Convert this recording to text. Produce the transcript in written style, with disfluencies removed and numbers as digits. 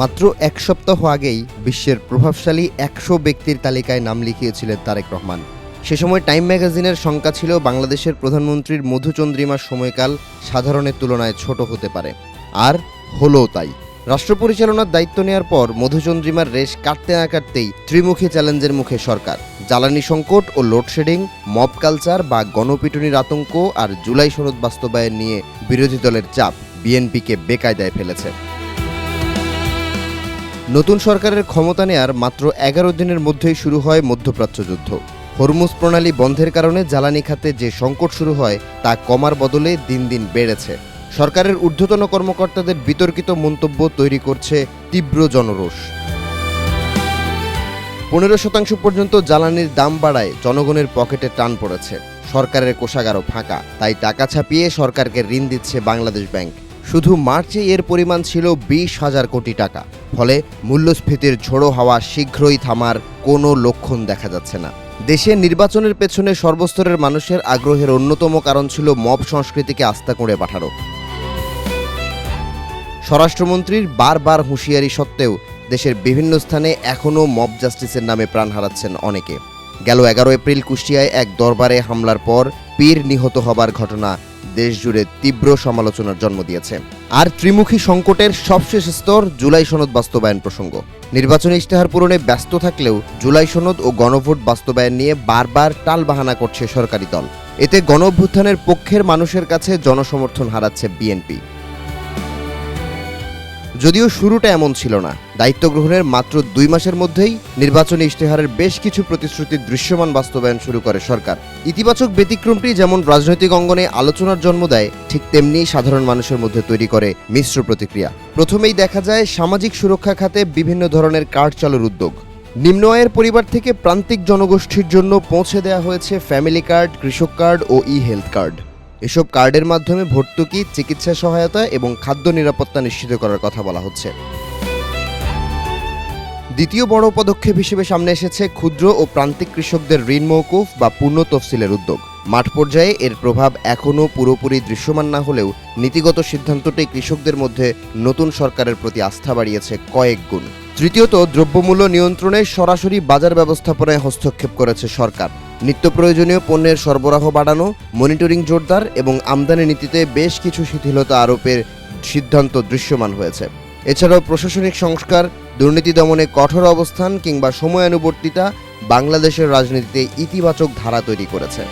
মাত্র এক সপ্তাহ আগেই বিশ্বের প্রভাবশালী ১০০ ব্যক্তির তালিকায় নাম লিখিয়েছিলেন তারেক রহমান। সে সময় টাইম ম্যাগাজিনের সংখ্যা ছিল বাংলাদেশের প্রধানমন্ত্রীর মধুচন্দ্রিমার সময়কাল সাধারণের তুলনায় ছোট হতে পারে, আর হলোও তাই। রাষ্ট্র পরিচালনার দায়িত্ব নেওয়ার পর মধুচন্দ্রিমার রেশ কাটতে না কাটতেই ত্রিমুখী চ্যালেঞ্জের মুখে সরকার। জ্বালানি সংকট ও লোডশেডিং, মব কালচার বা গণপিটুনির আতঙ্ক আর জুলাই সনদ বাস্তবায়ন নিয়ে বিরোধী দলের চাপ বিএনপিকে বেকায়দায় ফেলেছে। নতুন সরকারের ক্ষমতা নেয়ার মাত্র ১১ দিনের মধ্যেই শুরু হয় মধ্যপ্রাচ্য যুদ্ধ। হরমুজ প্রণালী বন্ধের কারণে জ্বালানি খাতে যে সংকট শুরু হয় তা কমার বদলে দিন দিন বেড়েছে। সরকারের ঊর্ধ্বতন কর্মকর্তাদের বিতর্কিত মন্তব্য তৈরি করছে তীব্র জনরোষ। ১৫% পর্যন্ত জ্বালানির দাম বাড়ায় জনগণের পকেটে টান পড়েছে। সরকারের কোষাগারও ফাঁকা, তাই টাকা ছাপিয়ে সরকারকে ঋণ দিচ্ছে বাংলাদেশ ব্যাংক। শুধু মার্চে এর পরিমাণ ছিল ২০,০০০ কোটি টাকা। ফলে মূল্যস্ফীতির ঝোড়ো হাওয়া শীঘ্রই থামার কোনো লক্ষণ দেখা যাচ্ছে না। দেশে নির্বাচনের পেছনে সর্বস্তরের মানুষের আগ্রহের অন্যতম কারণ ছিল মব সংস্কৃতিকে আস্থা করে পাঠানো। স্বরাষ্ট্রমন্ত্রীর বারবার হুঁশিয়ারি সত্ত্বেও দেশের বিভিন্ন স্থানে এখনও মব জাস্টিসের নামে প্রাণ হারাচ্ছেন অনেকে। গেল ১১ এপ্রিল কুষ্টিয়ায় এক দরবারে হামলার পর পীর নিহত হবার ঘটনা দেশজুড়ে তীব্র সমালোচনার জন্ম দিয়েছে। আর ত্রিমুখী সংকটের সবশেষ স্তর জুলাই সনদ বাস্তবায়ন প্রসঙ্গ। নির্বাচনী ইশতেহার পূরণে ব্যস্ত থাকলেও জুলাই সনদ ও গণভোট বাস্তবায়ন নিয়ে বারবার টালবাহানা করছে সরকারি দল। এতে গণঅভ্যুত্থানের পক্ষের মানুষের কাছে জনসমর্থন হারাচ্ছে বিএনপি। যদিও শুরুটা এমন ছিল না। দায়িত্ব গ্রহণের মাত্র ২ মাসের মধ্যেই নির্বাচনী ইশতেহারের বেশ কিছু প্রতিশ্রুতির দৃশ্যমান বাস্তবায়ন শুরু করে সরকার। ইতিবাচক ব্যতিক্রমটি যেমন রাজনৈতিক অঙ্গনে আলোচনার জন্ম দেয়, ঠিক তেমনি সাধারণ মানুষের মধ্যে তৈরি করে মিশ্র প্রতিক্রিয়া। প্রথমেই দেখা যায় সামাজিক সুরক্ষা খাতে বিভিন্ন ধরনের কার্ড চালুর উদ্যোগ। নিম্ন আয়ের পরিবার থেকে প্রান্তিক জনগোষ্ঠীর জন্য পৌঁছে দেওয়া হয়েছে ফ্যামিলি কার্ড, কৃষক কার্ড ও হেলথ কার্ড। এসব কার্ডের মাধ্যমে ভর্তুকি, চিকিৎসা সহায়তা এবং খাদ্য নিরাপত্তা নিশ্চিত করার কথা বলা হচ্ছে। দ্বিতীয় বড় পদক্ষেপ হিসেবে সামনে এসেছে ক্ষুদ্র ও প্রান্তিক কৃষকদের ঋণ মওকুফ বা পূর্ণ তফসিলের উদ্যোগ। মাঠ পর্যায়ে এর প্রভাব এখনও পুরোপুরি দৃশ্যমান না হলেও নীতিগত সিদ্ধান্তটি কৃষকদের মধ্যে নতুন সরকারের প্রতি আস্থা বাড়িয়েছে কয়েক গুণ। তৃতীয়ত, দ্রব্যমূল্য নিয়ন্ত্রণে সরাসরি বাজার ব্যবস্থাপনায় হস্তক্ষেপ করেছে সরকার। নিত্য প্রয়োজনীয় পণ্যের সরবরাহ বাড়ানো, মনিটরিং জোরদার এবং আমদানি নীতিতে বেশ কিছু শিথিলতা আরোপের সিদ্ধান্ত দৃশ্যমান হয়েছে। এছাড়াও প্রশাসনিক সংস্কার, দুর্নীতি দমনে কঠোর অবস্থান কিংবা সময়ানুবর্তিতা বাংলাদেশের রাজনীতিতে ইতিবাচক ধারা তৈরি করেছে।